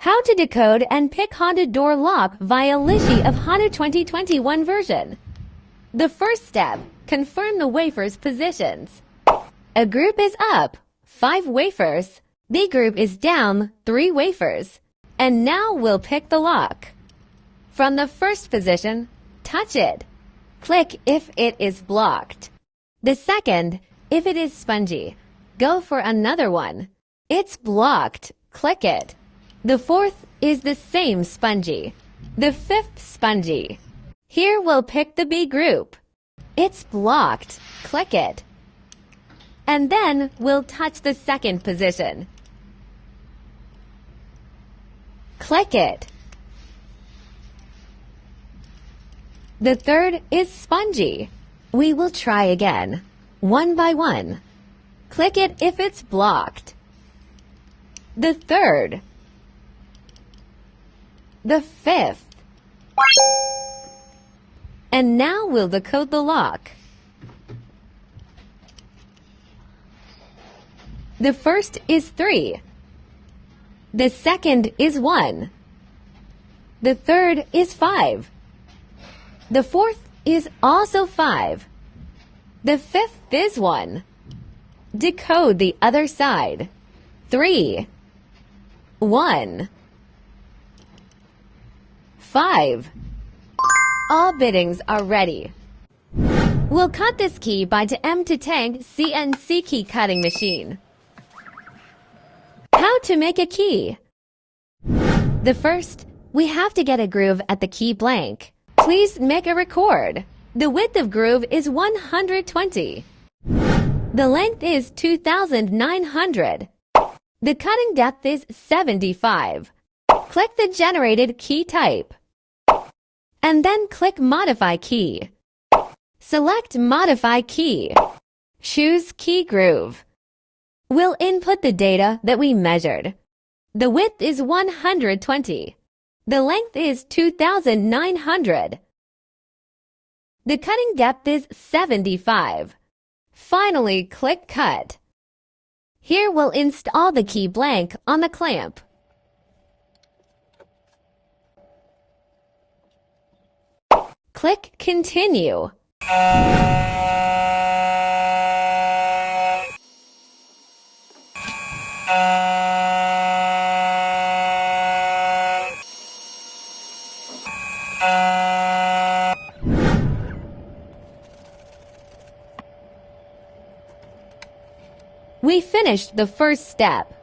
How to decode and pick Honda door lock via Lishi of Honda 2021 version. The first step, confirm the wafer's positions. A group is up, 5 wafers. B group is down, 3 wafers. And now we'll pick the lock. From the first position, touch it. Click if it is blocked. The second, if it is spongy, go for another one. It's blocked, click it. The fourth is the same spongy. The fifth spongy. Here we'll pick the B group. It's blocked, click it. And then we'll touch the second position. Click it. The third is spongy. We will try again, one by one. Click it if it's blocked. The third. The fifth. And now we'll decode the lock. The first is 3. The second is 1. The third is 5. The fourth is also 5. The fifth is 1. Decode the other side. 3. 1. 5. All biddings are ready. We'll cut this key by the M2Tank CNC key cutting machine. How to make a key? The first, we have to get a groove at the key blank. Please make a record. The width of groove is 120. The length is 2,900. The cutting depth is 75. Click the generated key type. And then click Modify Key. Select Modify Key. Choose Key Groove. We'll input the data that we measured. The width is 120. The length is 2,900. The cutting depth is 75. Finally, click Cut. Here we'll install the key blank on the clamp. Click Continue. We finished the first step.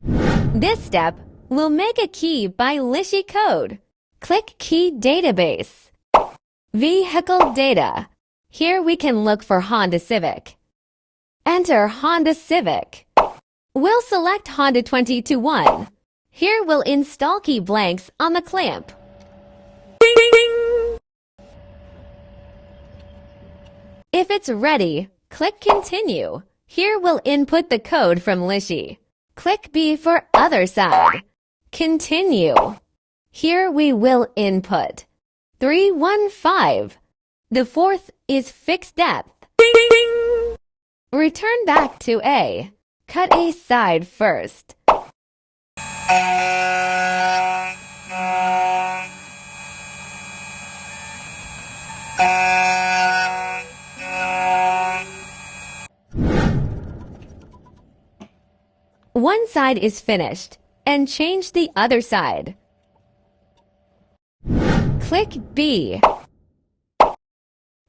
This step will make a key by Lishi code. Click Key Database. Vehicle Data. Here we can look for Honda Civic. Enter Honda Civic. We'll select HONDA2021. Here we'll install key blanks on the clamp. If it's ready, click Continue. Here we'll input the code from Lishi. Click B for other side. Continue. Here we will input 315. The fourth is fixed depth. Return back to A. Cut a side first. One side is finished, and change the other side. Click B.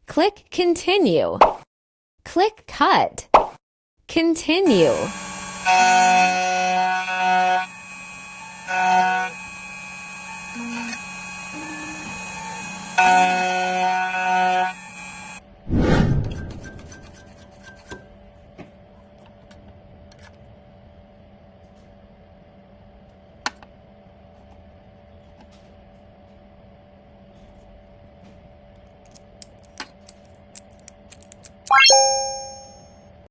Click Continue. Click Cut. Continue.